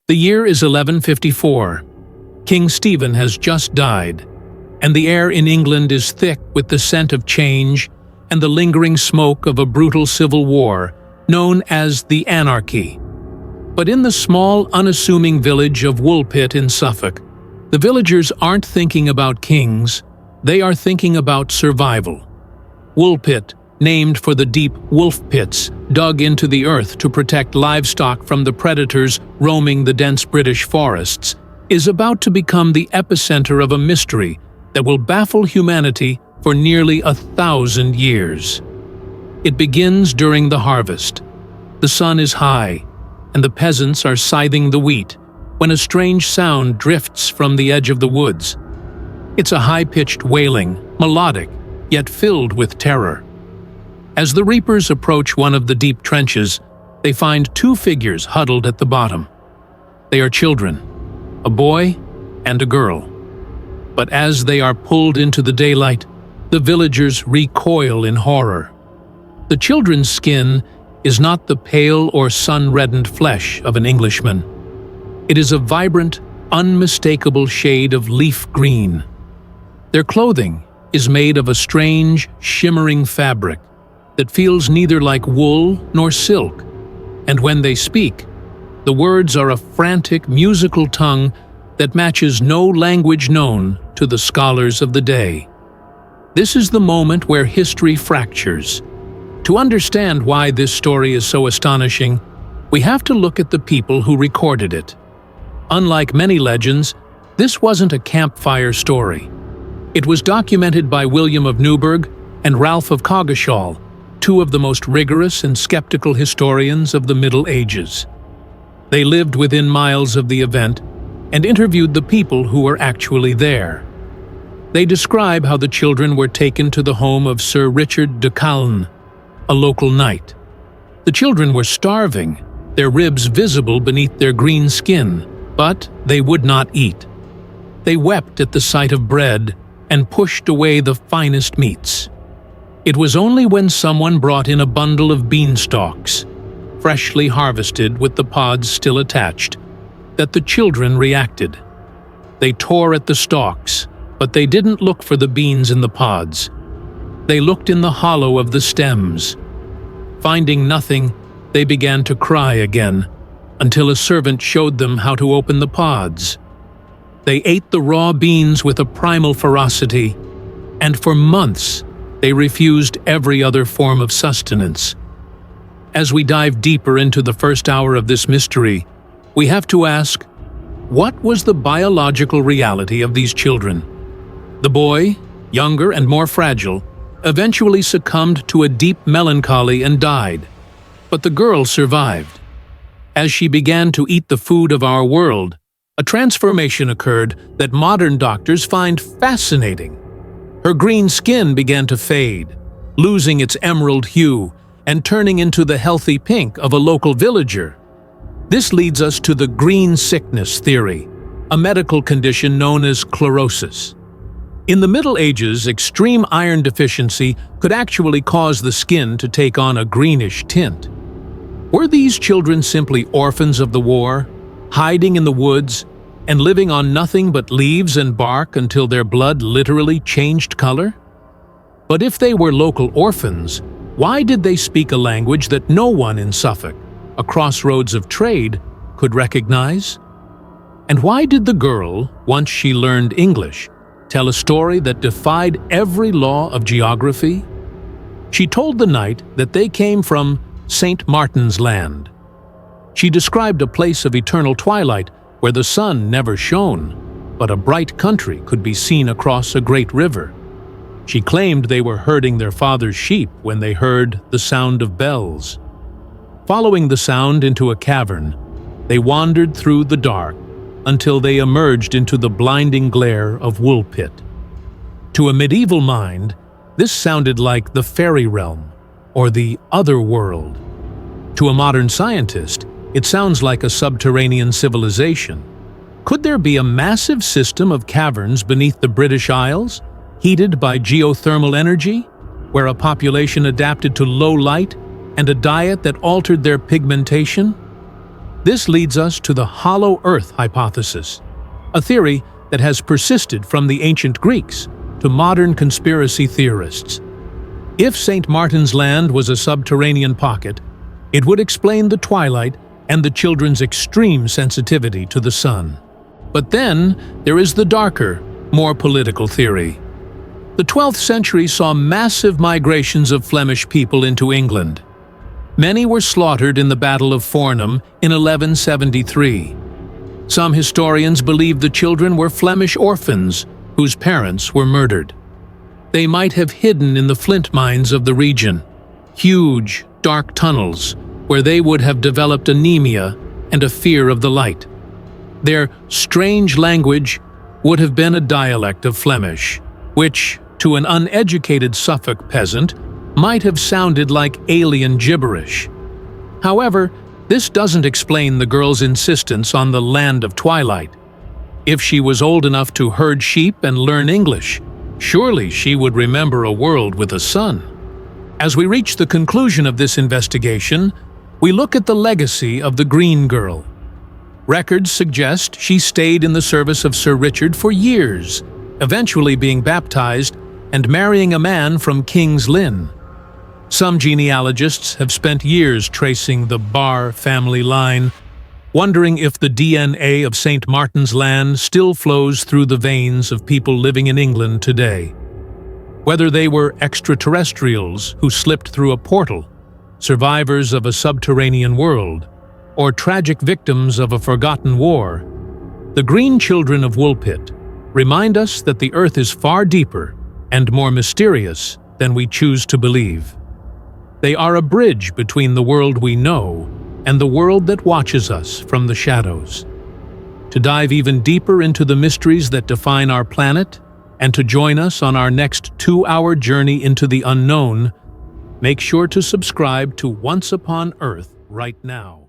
The year is 1154. King Stephen has just died, and the air in England is thick with the scent of change and the lingering smoke of a brutal civil war known as the Anarchy. But in the small, unassuming village of Woolpit in Suffolk, the villagers aren't thinking about kings, they are thinking about survival. Woolpit, named for the deep wolf pits dug into the earth to protect livestock from the predators roaming the dense British forests, is about to become the epicenter of a mystery that will baffle humanity for nearly 1,000 years. It begins during the harvest. The sun is high, and the peasants are scything the wheat, when a strange sound drifts from the edge of the woods. It's a high-pitched wailing, melodic, yet filled with terror. As the reapers approach one of the deep trenches, they find two figures huddled at the bottom. They are children, a boy and a girl. But as they are pulled into the daylight, the villagers recoil in horror. The children's skin is not the pale or sun-reddened flesh of an Englishman. It is a vibrant, unmistakable shade of leaf green. Their clothing is made of a strange, shimmering fabric that feels neither like wool nor silk, and when they speak, the words are a frantic musical tongue that matches no language known to the scholars of the day. This is the moment where history fractures. To understand why this story is so astonishing, we have to look at the people who recorded it. Unlike many legends, this wasn't a campfire story. It was documented by William of Newburgh and Ralph of Coggeshall, two of the most rigorous and skeptical historians of the Middle Ages. They lived within miles of the event and interviewed the people who were actually there. They describe how the children were taken to the home of Sir Richard de Calne, a local knight. The children were starving, their ribs visible beneath their green skin, but they would not eat. They wept at the sight of bread and pushed away the finest meats. It was only when someone brought in a bundle of beanstalks, freshly harvested with the pods still attached, that the children reacted. They tore at the stalks, but they didn't look for the beans in the pods. They looked in the hollow of the stems. Finding nothing, they began to cry again, until a servant showed them how to open the pods. They ate the raw beans with a primal ferocity, and for months they refused every other form of sustenance. As we dive deeper into the first hour of this mystery, we have to ask, what was the biological reality of these children? The boy, younger and more fragile, eventually succumbed to a deep melancholy and died, but the girl survived. As she began to eat the food of our world, a transformation occurred that modern doctors find fascinating. Her green skin began to fade, losing its emerald hue and turning into the healthy pink of a local villager. This leads us to the green sickness theory, a medical condition known as chlorosis. In the Middle Ages, extreme iron deficiency could actually cause the skin to take on a greenish tint. Were these children simply orphans of the war, hiding in the woods and living on nothing but leaves and bark until their blood literally changed color? But if they were local orphans, why did they speak a language that no one in Suffolk, a crossroads of trade, could recognize? And why did the girl, once she learned English, tell a story that defied every law of geography? She told the knight that they came from St. Martin's Land. She described a place of eternal twilight where the sun never shone, but a bright country could be seen across a great river. She claimed they were herding their father's sheep when they heard the sound of bells. Following the sound into a cavern, they wandered through the dark until they emerged into the blinding glare of Woolpit. To a medieval mind, this sounded like the fairy realm or the other world. To a modern scientist, it sounds like a subterranean civilization. Could there be a massive system of caverns beneath the British Isles, heated by geothermal energy, where a population adapted to low light and a diet that altered their pigmentation? This leads us to the hollow Earth hypothesis, a theory that has persisted from the ancient Greeks to modern conspiracy theorists. If St. Martin's Land was a subterranean pocket, it would explain the twilight and the children's extreme sensitivity to the sun. But then there is the darker, more political theory. The 12th century saw massive migrations of Flemish people into England. Many were slaughtered in the Battle of Fornham in 1173. Some historians believe the children were Flemish orphans whose parents were murdered. They might have hidden in the flint mines of the region, huge, dark tunnels where they would have developed anemia and a fear of the light. Their strange language would have been a dialect of Flemish, which, to an uneducated Suffolk peasant, might have sounded like alien gibberish. However, this doesn't explain the girl's insistence on the land of twilight. If she was old enough to herd sheep and learn English, surely she would remember a world with a sun. As we reach the conclusion of this investigation, we look at the legacy of the Green Girl. Records suggest she stayed in the service of Sir Richard for years, eventually being baptized and marrying a man from King's Lynn. Some genealogists have spent years tracing the Barr family line, wondering if the DNA of St. Martin's Land still flows through the veins of people living in England today. Whether they were extraterrestrials who slipped through a portal, survivors of a subterranean world, or tragic victims of a forgotten war, the green children of Woolpit remind us that the Earth is far deeper and more mysterious than we choose to believe. They are a bridge between the world we know and the world that watches us from the shadows. To dive even deeper into the mysteries that define our planet and to join us on our next 2-hour journey into the unknown, make sure to subscribe to Once Upon Earth right now.